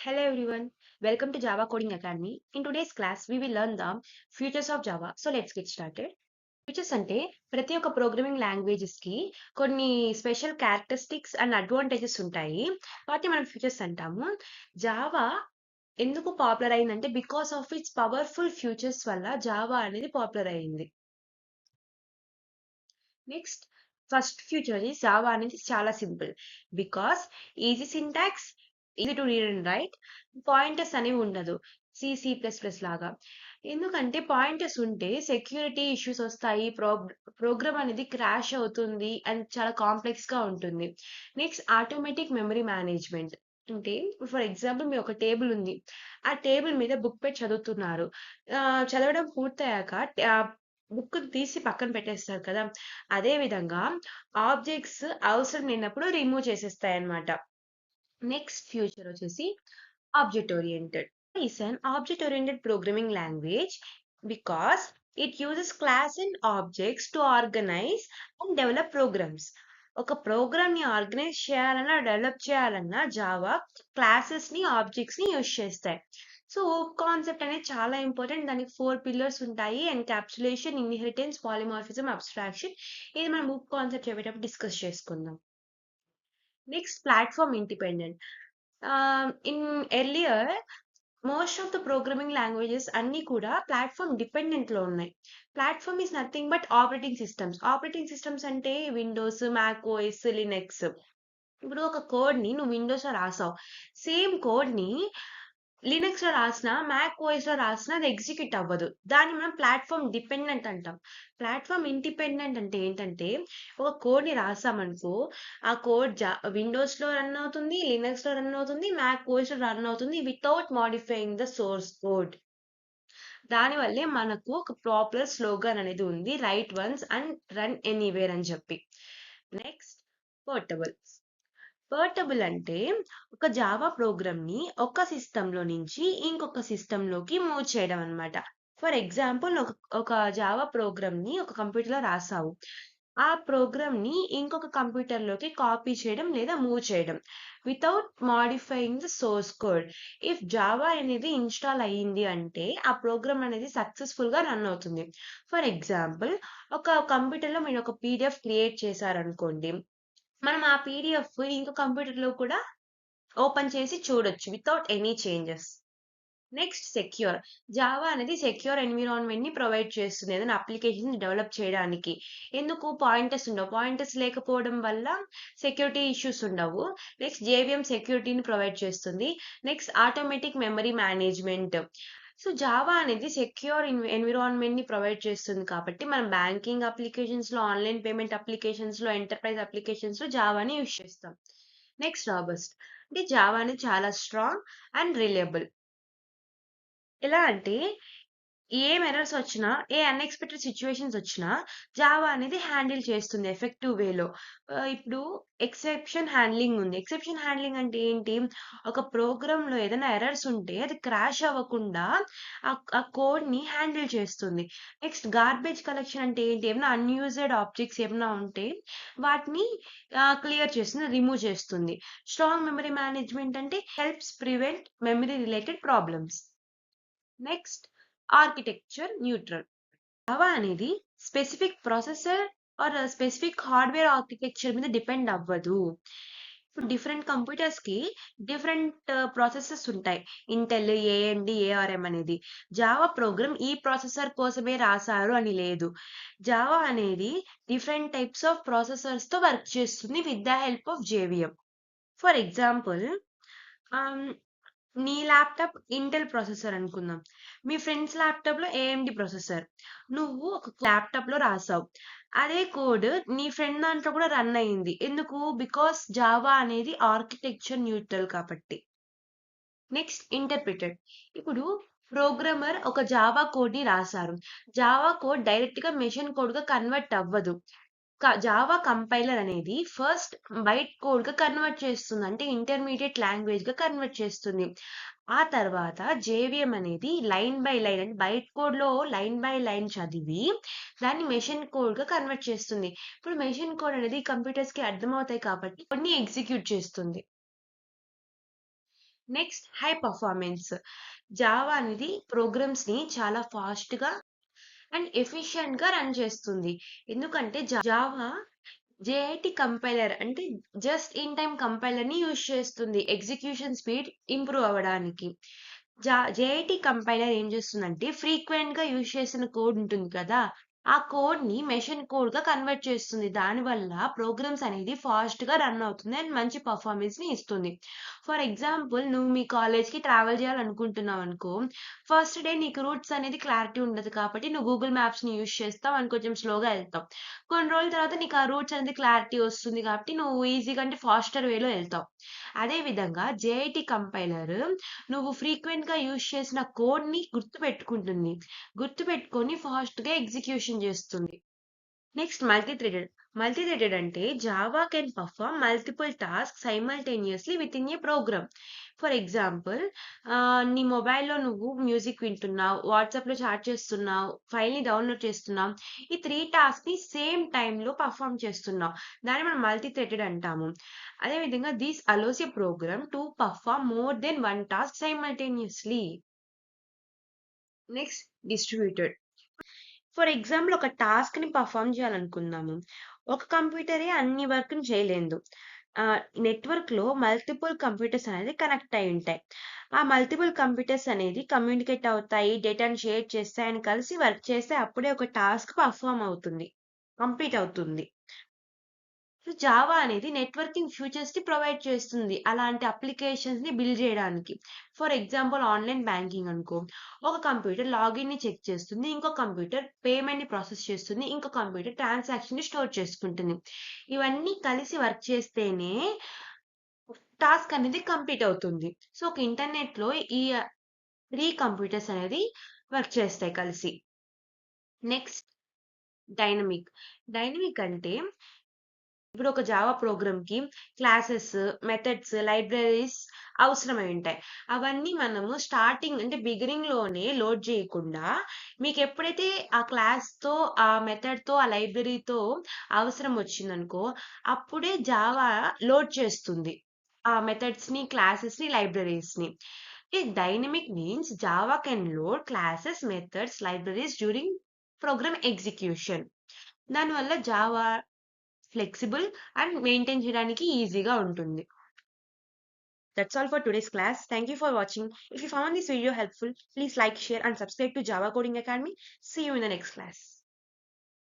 Hello everyone, welcome to Java Coding Academy. In today's class, we will learn the futures of Java. So let's get started. Features అంటే ప్రతి ఒక్క programming languages కి కొన్ని special characteristics and advantages ఉంటాయి. వాటిని మనం features అంటాము. Java ఎందుకు పాపులర్ అయిందంటే because of it's powerful futures వల్ల జావా అనేది పాపులర్ అయింది. Next first future is Java అనేది చాలా simple because easy syntax, easy to read and right, pointers అనేవి ఉండదు C++ లాగా. ఎందుకంటే పాయింటర్స్ ఉంటే సెక్యూరిటీ ఇష్యూస్ వస్తాయి, ప్రోగ్రామ్ అనేది క్రాష్ అవుతుంది అండ్ చాలా కాంప్లెక్స్ గా ఉంటుంది. నెక్స్ట్ ఆటోమేటిక్ మెమరీ మేనేజ్మెంట్ అంటే ఫర్ ఎగ్జాంపుల్ మీ ఒక టేబుల్ ఉంది, ఆ టేబుల్ మీద బుక్ పెట్టి చదువుతున్నారు. చదవడం పూర్తయ్యాక బుక్ తీసి పక్కన పెట్టేస్తారు కదా, అదే విధంగా ఆబ్జెక్ట్స్ అవసరం లేనప్పుడు రిమూవ్ చేసేస్తాయి అన్నమాట. నెక్స్ట్ ఫ్యూచర్ వచ్చేసి object oriented. is an object oriented programming language because it uses class and objects to organize and develop programs. ఒక ప్రోగ్రామ్ ని ఆర్గనైజ్ చేయాలన్నా డెవలప్ చేయాలన్నా జావా క్లాసెస్ ని ఆబ్జెక్ట్స్ ని యూజ్ చేస్తాయి. సో కాన్సెప్ట్ అనేది చాలా ఇంపార్టెంట్. దానికి 4 పిల్లర్స్ ఉంటాయి: ఎన్కాప్సులేషన్, ఇన్హెరిటెన్స్, పాలిమార్ఫిజం, అబ్స్ట్రాక్షన్. ఇది మనం బుక్ కాన్సెప్ట్ చెప్పేటప్పుడు డిస్కస్ చేసుకుందాం. Next platform independent. In earlier most of the programming languages అన్ని కూడా ప్లాట్ఫామ్ డిపెండెంట్ లో ఉన్నాయి. Platform is nothing but operating systems. Operating systems అంటే విండోస్, మ్యాక్ ఓఎస్, లినక్స్. ఇప్పుడు ఒక కోడ్ ని నువ్వు విండోస్ లో రాసావు, సేమ్ కోడ్ ని లినక్స్ లో రాసిన, మ్యాక్ ఓఎస్ లో రాసిన అది ఎగ్జిక్యూట్ అవ్వదు. దాన్ని మనం ప్లాట్ఫామ్ డిపెండెంట్ అంటాం. ప్లాట్ఫామ్ ఇండిపెండెంట్ అంటే ఏంటంటే ఒక కోడ్ ని రాసామనుకో, ఆ కోడ్ విండోస్ లో రన్ అవుతుంది, లినక్స్ లో రన్ అవుతుంది, మ్యాక్ ఓఎస్ లో రన్ అవుతుంది without modifying the source code. దానివల్లే మనకు ఒక ప్రాపర్ స్లోగన్ అనేది ఉంది, right once and run anywhere అని చెప్పి. Next portable. పోర్టబుల్ అంటే ఒక జావా ప్రోగ్రామ్ ని ఒక సిస్టమ్ లో నుంచి ఇంకొక సిస్టమ్ లోకి మూవ్ చేయడం అన్నమాట. ఫర్ ఎగ్జాంపుల్ ఒక జావా ప్రోగ్రామ్ ని ఒక కంప్యూటర్ లో రాసావు, ఆ ప్రోగ్రామ్ ని ఇంకొక కంప్యూటర్ లోకి కాపీ చేయడం లేదా మూవ్ చేయడం without modifying the source code. If Java అనేది ఇన్స్టాల్ అయ్యింది అంటే ఆ ప్రోగ్రామ్ అనేది సక్సెస్ఫుల్ గా రన్ అవుతుంది. ఫర్ ఎగ్జాంపుల్ ఒక కంప్యూటర్ లో మీరు ఒక పీడిఎఫ్ క్రియేట్ చేశారనుకోండి, మనం ఆ పీడిఎఫ్ ఇంకో కంప్యూటర్ లో కూడా ఓపెన్ చేసి చూడొచ్చు without any changes. Next secure. Java అనేది సెక్యూర్ ఎన్విరాన్మెంట్ ని ప్రొవైడ్ చేస్తుంది ఏదైనా అప్లికేషన్ డెవలప్ చేయడానికి. ఎందుకు? పాయింటర్స్ ఉండవు. పాయింటర్స్ లేకపోవడం వల్ల సెక్యూరిటీ ఇష్యూస్ ఉండవు. నెక్స్ట్ జేవిఎం సెక్యూరిటీని ప్రొవైడ్ చేస్తుంది. Next automatic memory management. So Java అనేది సెక్యూర్ ఎన్విరాన్మెంట్ ని ప్రొవైడ్ చేస్తుంది కాబట్టి మనం బ్యాంకింగ్ అప్లికేషన్స్ లో, ఆన్లైన్ పేమెంట్ అప్లికేషన్స్ లో, ఎంటర్ప్రైజ్ అప్లికేషన్స్ లో జావాని యూజ్ చేస్తాం. Next robust. అంటే జావా అనేది చాలా స్ట్రాంగ్ అండ్ రిలయబుల్. ఎలా అంటే ఏం ఎర్రర్స్ వచ్చినా, ఏ అన్ఎక్స్పెక్టెడ్ సిచ్యువేషన్స్ వచ్చినా జావా అనేది హ్యాండిల్ చేస్తుంది ఎఫెక్టివ్ వేలో. ఇప్పుడు ఎక్సెప్షన్ హ్యాండ్లింగ్ ఉంది. ఎక్సెప్షన్ హ్యాండ్లింగ్ అంటే ఏంటి? ఒక ప్రోగ్రామ్ లో ఏదైనా ఎర్రర్స్ ఉంటే అది క్రాష్ అవ్వకుండా ఆ కోడ్ ని హ్యాండిల్ చేస్తుంది. నెక్స్ట్ గార్బేజ్ కలెక్షన్ అంటే ఏంటి? ఏమైనా అన్యూజ్డ్ ఆబ్జెక్ట్స్ ఏమైనా ఉంటే వాటిని క్లియర్ చేస్తుంది, రిమూవ్ చేస్తుంది. స్ట్రాంగ్ మెమరీ మేనేజ్మెంట్ అంటే helps prevent memory related problems. Next architecture neutral. Java అనేది specific processor or specific hardware architecture మీద డిపెండ్ అవ్వదు. ఇప్పుడు డిఫరెంట్ కంప్యూటర్స్ కి డిఫరెంట్ ప్రాసెసర్స్ ఉంటాయి. ఇంటెల్, ఏఎండి, ఏఆర్ఎం అనేది. జావా ప్రోగ్రామ్ ఈ ప్రాసెసర్ కోసమే రాశారు అని లేదు. జావా అనేది డిఫరెంట్ టైప్స్ ఆఫ్ ప్రాసెసర్స్ తో వర్క్ చేస్తుంది with the help of JVM. For example, నీ ల్యాప్టాప్ ఇంటెల్ ప్రాసెసర్ అనుకుందాం, మీ ఫ్రెండ్స్ ల్యాప్టాప్ లో ఏఎండి ప్రాసెసర్. నువ్వు ఒక ల్యాప్టాప్ లో రాసావు, అదే కోడ్ నీ ఫ్రెండ్ దాంట్లో కూడా రన్ అయ్యింది. ఎందుకు? బికాస్ జావా అనేది ఆర్కిటెక్చర్ న్యూట్రల్ కాబట్టి. Next interpreted. ఇప్పుడు ప్రోగ్రామర్ ఒక జావా కోడ్ ని రాశారు, జావా కోడ్ డైరెక్ట్ గా మెషిన్ కోడ్ గా కన్వర్ట్ అవ్వదు. జావా కంపైలర్ అనేది ఫస్ట్ బైట్ కోడ్ గా కన్వర్ట్ చేస్తుంది, అంటే ఇంటర్మీడియట్ లాంగ్వేజ్ గా కన్వర్ట్ చేస్తుంది. ఆ తర్వాత జేవిఎం అనేది లైన్ బై లైన్, అంటే బైట్ కోడ్ లో లైన్ బై లైన్ చదివి దాన్ని మెషిన్ కోడ్ గా కన్వర్ట్ చేస్తుంది. ఇప్పుడు మెషిన్ కోడ్ అనేది కంప్యూటర్స్ కి అర్థమవుతాయి కాబట్టి కొన్ని ఎగ్జిక్యూట్ చేస్తుంది. Next high performance. జావా అనేది ప్రోగ్రామ్స్ ని చాలా ఫాస్ట్ గా అండ్ ఎఫిషియెంట్ గా రన్ చేస్తుంది. ఎందుకంటే జావా జేఐటీ కంపైలర్ అంటే జస్ట్ ఇన్ టైమ్ కంపైలర్ ని యూజ్ చేస్తుంది ఎగ్జిక్యూషన్ స్పీడ్ ఇంప్రూవ్ అవ్వడానికి. జేఐటీ కంపైలర్ ఏం చేస్తుందంటే ఫ్రీక్వెంట్ గా యూజ్ చేసిన కోడ్ ఉంటుంది కదా, ఆ కోడ్ ని మెషిన్ కోడ్ గా కన్వర్ట్ చేస్తుంది. దానివల్ల ప్రోగ్రామ్స్ అనేది ఫాస్ట్ గా రన్ అవుతుంది అండ్ మంచి పర్ఫార్మెన్స్ ని ఇస్తుంది. ఫర్ ఎగ్జాంపుల్, నువ్వు మీ కాలేజ్ కి ట్రావెల్ చేయాలనుకుంటున్నావు అనుకో, ఫస్ట్ డే నీకు రూట్స్ అనేది క్లారిటీ ఉండదు కాబట్టి నువ్వు గూగుల్ మ్యాప్స్ ని యూజ్ చేస్తావు అండ్ కొంచెం స్లోగా వెళ్తావు. కొన్ని రోజుల తర్వాత నీకు ఆ రూట్స్ అనేది క్లారిటీ వస్తుంది కాబట్టి నువ్వు ఈజీగా అంటే ఫాస్టర్ వేలో వెళ్తావు. అదే విధంగా జేఐటీ కంపైలర్ నువ్వు ఫ్రీక్వెంట్ గా యూజ్ చేసిన కోడ్ ని గుర్తుపెట్టుకుంటుంది. గుర్తుపెట్టుకొని ఫాస్ట్ గా ఎగ్జిక్యూషన్ చేస్తుంది. Next multi-threaded. మల్టీ-థ్రెడెడ్ అంటే Java can perform multiple task simultaneously with in a program. For example, నీ మొబైల్‌లో నువ్వు మ్యూజిక్ వింటున్నావు, వాట్సాప్‌లో చాట్ చేస్తున్నావు, ఫైల్‌ని డౌన్‌లోడ్ చేస్తున్నావు. ఈ 3 టాస్క్‌ని సేమ్ టైమ్‌లో పర్ఫార్మ్ చేస్తున్నావు. దాన్ని మనం మల్టీ-థ్రెడెడ్ అంటాము. అదేవిధంగా this allows a program to perform more than 1 task simultaneously. Next distributed. For example, ఒక టాస్క్‌ని పర్ఫార్మ్ చేయాలనుకుందాము. ఒక కంప్యూటరే అన్ని వర్క్‌ని చేయలేదు. నెట్వర్క్‌లో మల్టిపుల్ కంప్యూటర్స్ అనేది కనెక్ట్ అయి ఉంటాయి. ఆ మల్టిపుల్ కంప్యూటర్స్ అనేది కమ్యూనికేట్ అవుతాయి, డేటాను షేర్ చేస్తాయి అండ్ కలిసి వర్క్ చేస్తే అప్పుడే ఒక టాస్క్ పర్ఫార్మ్ అవుతుంది. కంప్లీట్ అవుతుంది. సో, జావా అనేది నెట్వర్కింగ్ ఫీచర్స్‌ని ప్రొవైడ్ చేస్తుంది. అలాంటి అప్లికేషన్స్‌ని బిల్డ్ చేయడానికి. ఫర్ ఎగ్జాంపుల్, ఆన్‌లైన్ బ్యాంకింగ్ అనుకో. ఒక కంప్యూటర్ లాగిన్‌ని చెక్ చేస్తుంది. ఇంకో కంప్యూటర్ పేమెంట్‌ని ప్రాసెస్ చేస్తుంది. ఇంకో కంప్యూటర్ ట్రాన్సాక్షన్‌ని స్టోర్ చేసుకుంటుంది. ఇవన్నీ కలిసి వర్క్ చేస్తేనే టాస్క్ అనేది కంప్లీట్ అవుతుంది. సో, ఒక ఇంటర్నెట్‌లో ఈ 3 కంప్యూటర్స్ అనేది వర్క్ చేస్తాయి కలిసి. Next dynamic. డైనమిక్ అంటే ఇప్పుడు ఒక జావా ప్రోగ్రామ్‌కి క్లాసెస్, మెథడ్స్, లైబ్రరీస్ అవసరమై ఉంటాయి. అవన్నీ మనము స్టార్టింగ్ అంటే బిగినింగ్‌లోనే లోడ్ చేయకుండా, మీకెప్పుడైతే ఆ క్లాస్‌తో, ఆ మెథడ్‌తో, ఆ లైబ్రరీతో అవసరం వచ్చిందనుకో, అప్పుడే జావా లోడ్ చేస్తుంది. ఆ మెథడ్స్‌ని, క్లాసెస్‌ని, లైబ్రరీస్‌ని. Dynamic means Java can load classes, methods, libraries during program execution. దానివల్ల జావా ఫ్లెక్సిబుల్ అండ్ మెయింటైన్ చేయడానికి ఈజీగా ఉంటుంది. That's all for today's class. Thank you for watching. If you found this video helpful, please like, share and subscribe to Java Coding Academy. See you in the next class.